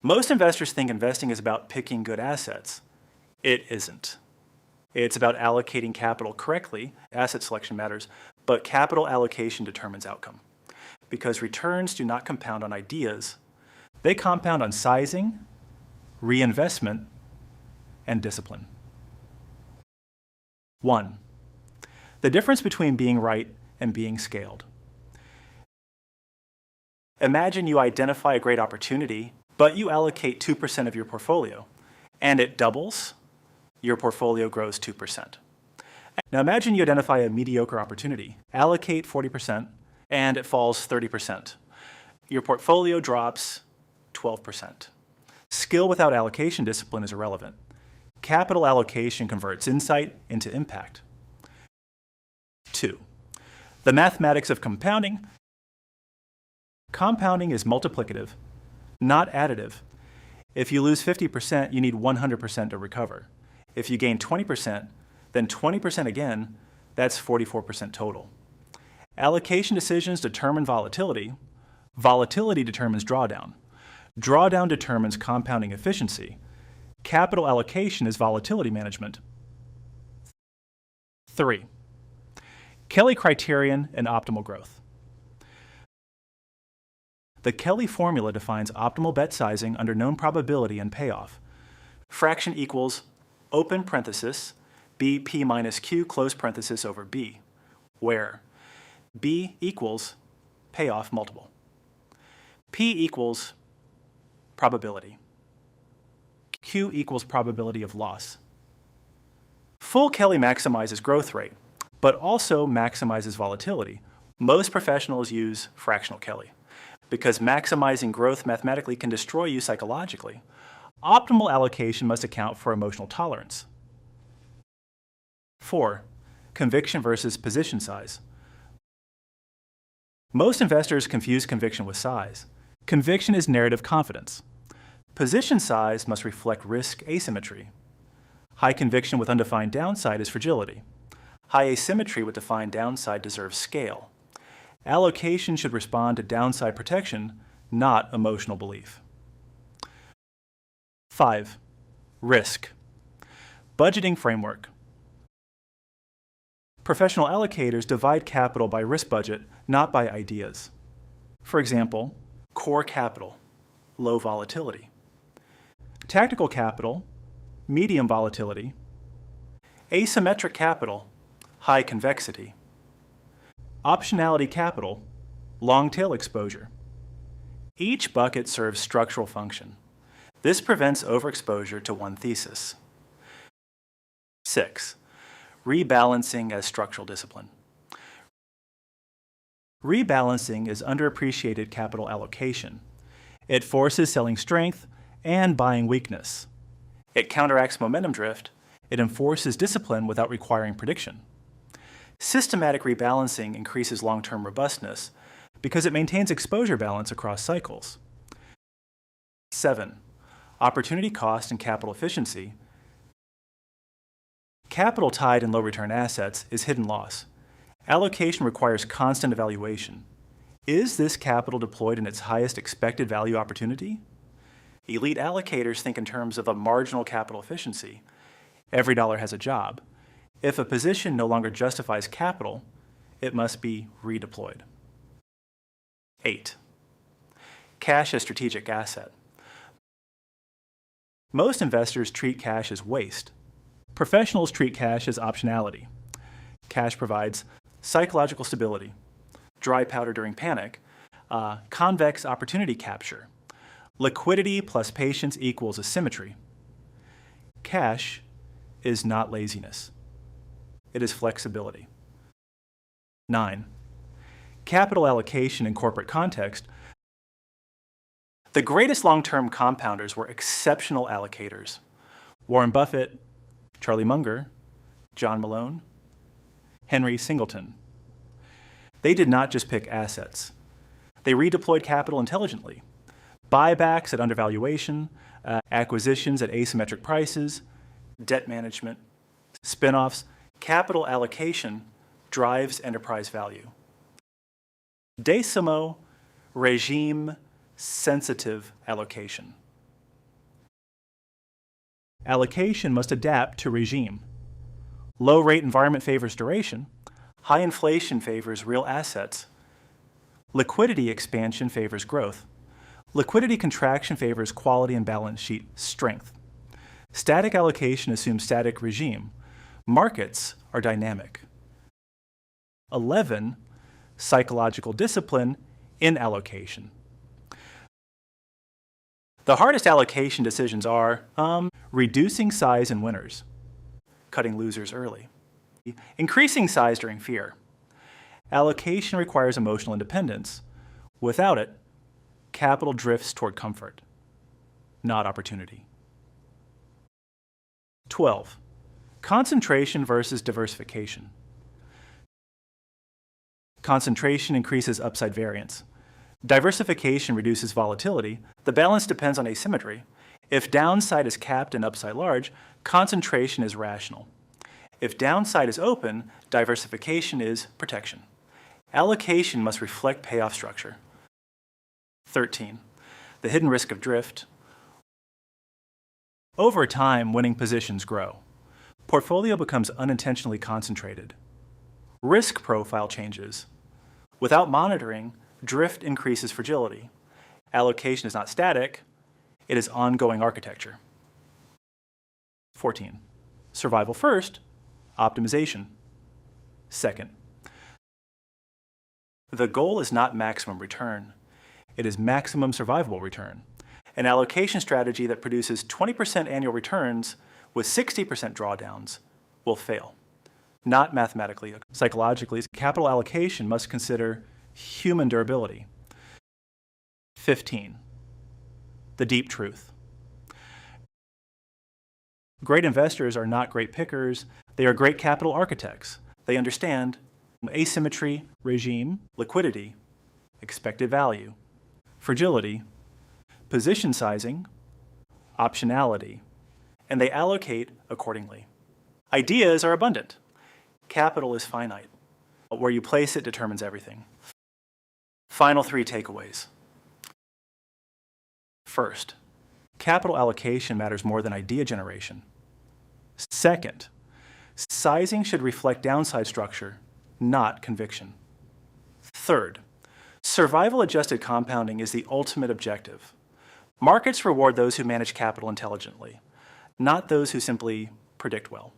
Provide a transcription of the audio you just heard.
Most investors think investing is about picking good assets. It isn't. It's about allocating capital correctly. Asset selection matters, but capital allocation determines outcome. Because returns do not compound on ideas, they compound on sizing, reinvestment, and discipline. 1. The difference between being right and being scaled. Imagine you identify a great opportunity, but you allocate 2% of your portfolio, and it doubles, your portfolio grows 2%. Now imagine you identify a mediocre opportunity, allocate 40%, and it falls 30%. Your portfolio drops 12%. Skill without allocation discipline is irrelevant. Capital allocation converts insight into impact. 2. The mathematics of compounding. Compounding is multiplicative, not additive. If you lose 50%, you need 100% to recover. If you gain 20%, then 20% again, that's 44% total. Allocation decisions determine volatility. Volatility determines drawdown. Drawdown determines compounding efficiency. Capital allocation is volatility management. 3. Kelly criterion and optimal growth. The Kelly formula defines optimal bet sizing under known probability and payoff. Fraction equals open parenthesis BP minus Q close parenthesis over B, where B equals payoff multiple. P equals probability. Q equals probability of loss. Full Kelly maximizes growth rate, but also maximizes volatility. Most professionals use fractional Kelly because maximizing growth mathematically can destroy you psychologically. Optimal allocation must account for emotional tolerance. 4. Conviction versus position size. Most investors confuse conviction with size. Conviction is narrative confidence. Position size must reflect risk asymmetry. High conviction with undefined downside is fragility. High asymmetry with defined downside deserves scale. Allocation should respond to downside protection, not emotional belief. 5. Risk. Budgeting framework. Professional allocators divide capital by risk budget, not by ideas. For example, core capital, low volatility. Tactical capital, medium volatility. Asymmetric capital, high convexity. Optionality capital, long tail exposure. Each bucket serves structural function. This prevents overexposure to one thesis. 6. Rebalancing as structural discipline. Rebalancing is underappreciated capital allocation. It forces selling strength and buying weakness. It counteracts momentum drift. It enforces discipline without requiring prediction. Systematic rebalancing increases long-term robustness because it maintains exposure balance across cycles. 7. Opportunity cost and capital efficiency. Capital tied in low-return assets is hidden loss. Allocation requires constant evaluation. Is this capital deployed in its highest expected value opportunity? Elite allocators think in terms of a marginal capital efficiency. Every dollar has a job. If a position no longer justifies capital, it must be redeployed. 8. Cash as strategic asset. Most investors treat cash as waste. Professionals treat cash as optionality. Cash provides psychological stability, dry powder during panic, convex opportunity capture. Liquidity plus patience equals asymmetry. Cash is not laziness. It is flexibility. 9. Capital allocation in corporate context. The greatest long-term compounders were exceptional allocators. Warren Buffett, Charlie Munger, John Malone, Henry Singleton. They did not just pick assets. They redeployed capital intelligently. Buybacks at undervaluation, acquisitions at asymmetric prices, debt management, spin-offs. Capital allocation drives enterprise value. Decimo, regime-sensitive allocation. Allocation must adapt to regime. Low rate environment favors duration. High inflation favors real assets. Liquidity expansion favors growth. Liquidity contraction favors quality and balance sheet strength. Static allocation assumes static regime. Markets are dynamic. 11. Psychological discipline in allocation. The hardest allocation decisions are reducing size in winners, cutting losers early, increasing size during fear. Allocation requires emotional independence. Without it, capital drifts toward comfort, not opportunity. 12. Concentration versus diversification. Concentration increases upside variance. Diversification reduces volatility. The balance depends on asymmetry. If downside is capped and upside large, concentration is rational. If downside is open, diversification is protection. Allocation must reflect payoff structure. 13. The hidden risk of drift. Over time, winning positions grow. Portfolio becomes unintentionally concentrated. Risk profile changes. Without monitoring, drift increases fragility. Allocation is not static, it is ongoing architecture. 14. Survival first, optimization second. The goal is not maximum return, it is maximum survivable return. An allocation strategy that produces 20% annual returns with 60% drawdowns will fail. Not mathematically. Psychologically, capital allocation must consider human durability. 15. The deep truth. Great investors are not great pickers, they are great capital architects. They understand asymmetry, regime, liquidity, expected value, fragility, position sizing, optionality, and they allocate accordingly. Ideas are abundant. Capital is finite. Where you place it determines everything. Final 3 takeaways. First, capital allocation matters more than idea generation. Second, sizing should reflect downside structure, not conviction. Third, survival-adjusted compounding is the ultimate objective. Markets reward those who manage capital intelligently, not those who simply predict well.